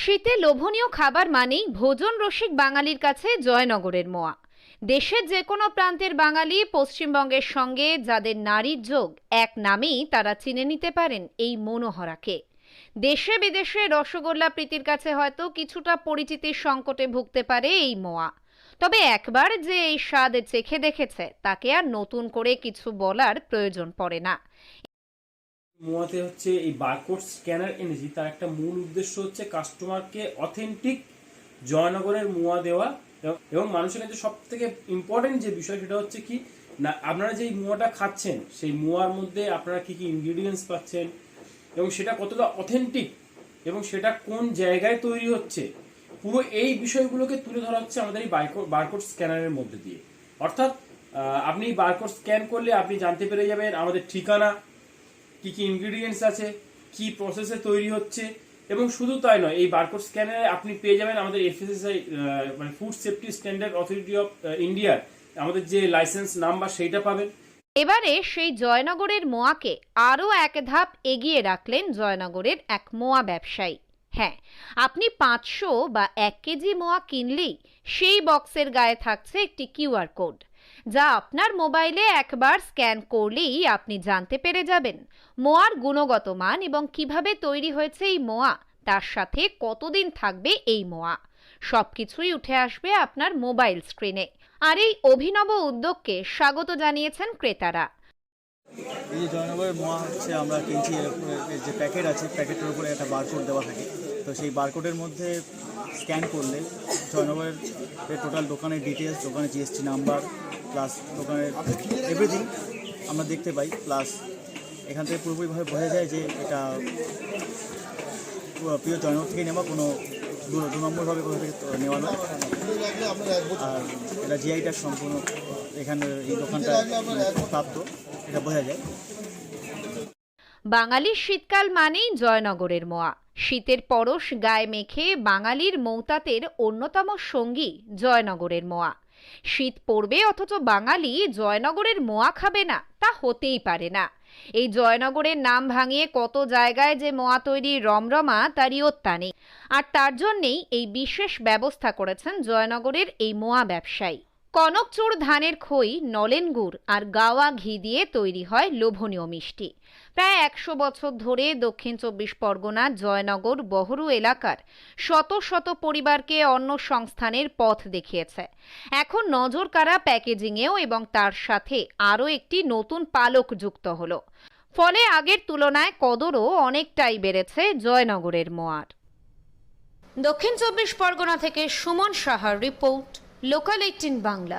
শীতে লোভনীয় খাবার মানেই ভোজন রসিক বাঙালির কাছে জয়নগরের মোয়া। দেশের যে কোনো প্রান্তের বাঙালি পশ্চিমবঙ্গের সঙ্গে যাদের নারীর যোগ, এক নামেই তারা চিনে নিতে পারেন এই মনোহরাকে। দেশে বিদেশে রসগোল্লা প্রীতির কাছে হয়তো কিছুটা পরিচিতির সংকটে ভুগতে পারে এই মোয়া। তবে একবার যে এই স্বাদ চেখে দেখেছে তাকে আর নতুন করে কিছু বলার প্রয়োজন পড়ে না। মোয়াতে হচ্ছে এই বারকোড স্ক্যানার এনেছি, তার একটা মূল উদ্দেশ্য হচ্ছে কাস্টমারকে অথেন্টিক জয়নগরের মোয়া দেওয়া। এবং মানুষের কাছে সব থেকে ইম্পর্টেন্ট যে বিষয় সেটা হচ্ছে কি না, আপনারা যে মোয়াটা খাচ্ছেন সেই মোয়ার মধ্যে আপনারা কি কি ইনগ্রিডিয়েন্টস পাচ্ছেন এবং সেটা কতটা অথেন্টিক এবং সেটা কোন জায়গায় তৈরি হচ্ছে, পুরো এই বিষয়গুলোকে তুলে ধরা হচ্ছে আমাদের এই বারকোড স্ক্যানারের মধ্যে দিয়ে। অর্থাৎ আপনি বারকোড স্ক্যান করলে আপনি জানতে পেরে যাবেন আমাদের ঠিকানা, কি কি ইনগ্রিডিয়েন্টস আছে, কি প্রসেসে তৈরি হচ্ছে। এবং শুধু তাই নয়, এই বারকোড স্ক্যানারে আপনি পেয়ে যাবেন আমাদের এফএসএসআই মানে food safety standard authority of ইন্ডিয়ার আমাদের যে লাইসেন্স নাম্বার সেইটা পাবেন। এবারে সেই জয়নগরের মোয়াকে আরও এক ধাপ এগিয়ে রাখলেন জয়নগরের এক মোয়া ব্যবসায়ী। হ্যাঁ, আপনি 500 বা 1 কেজি মোয়া কিনলেই সেই বক্সের গায়ে থাকছে একটি কিউআর কোড, যা আপনার মোবাইলে একবার স্ক্যান করলেই আপনি জানতে পেরে যাবেন মোয়ার গুণগত মান এবং কিভাবে তৈরি হয়েছে এই মোয়া, তার সাথে কতদিন থাকবে এই মোয়া। সবকিছুই উঠে আসবে আপনার মোবাইল স্ক্রিনে। আর এই অভিনব উদ্যোগকে স্বাগত জানিয়েছেন ক্রেতারা। এই যে জয়নগরের মোয়া হচ্ছে আমরা কিনছি, যে প্যাকেট আছে প্যাকেটের উপরে একটা বারকোড দেওয়া থাকে। তো সেই বারকোডের মধ্যে স্ক্যান করলে জয়নগরের টোটাল দোকানের ডিটেলস, দোকানের জিএসটি নাম্বার প্লাস দোকানের এভরিথিং আমরা দেখতে পাই। প্লাস এখান থেকে পুরোপুরিভাবে বোঝা যায় যে এটা প্রিয় জয়নগর থেকে নেওয়া, কোনো দু নম্বরভাবে কোথা থেকে নেওয়া নয়। আর এটা জিআইটা সম্পূর্ণ এখানে এই দোকানটা প্রাপ্ত, এটা বোঝা যায়। বাঙালির শীতকাল মানেই জয়নগরের মোয়া। শীতের পরশ গায়ে মেখে বাঙালির মৌতাতের অন্যতম সঙ্গী জয়নগরের মোয়া। শীত পড়বে অথচ বাঙালি জয়নগরের মোয়া খাবে না, তা হতেই পারে না। এই জয়নগরের নাম ভাঙিয়ে কত জায়গায় যে মোয়া তৈরির রমরমা তারই অত্যা নেই। আর তার জন্যেই এই বিশেষ ব্যবস্থা করেছেন জয়নগরের এই মোয়া ব্যবসায়ী। কনকচুর ধানের খই, নলেন গুড় আর গাওয়া ঘি দিয়ে তৈরি হয় লোভনীয় মিষ্টি। প্রায় 100 বছর ধরে দক্ষিণ 24 পরগনা জয়নগর বহরু এলাকার শত শত পরিবারকে অন্ন সংস্থানের পথ দেখিয়েছে। এখন নজর কাড়া প্যাকেজিংয়েও এবং তার সাথে আরও একটি নতুন পালক যুক্ত হলো। ফলে আগের তুলনায় কদরও অনেকটাই বেড়েছে জয়নগরের মোয়ার। দক্ষিণ 24 পরগনা থেকে সুমন সাহার রিপোর্ট, লোকাল 18 বাংলা।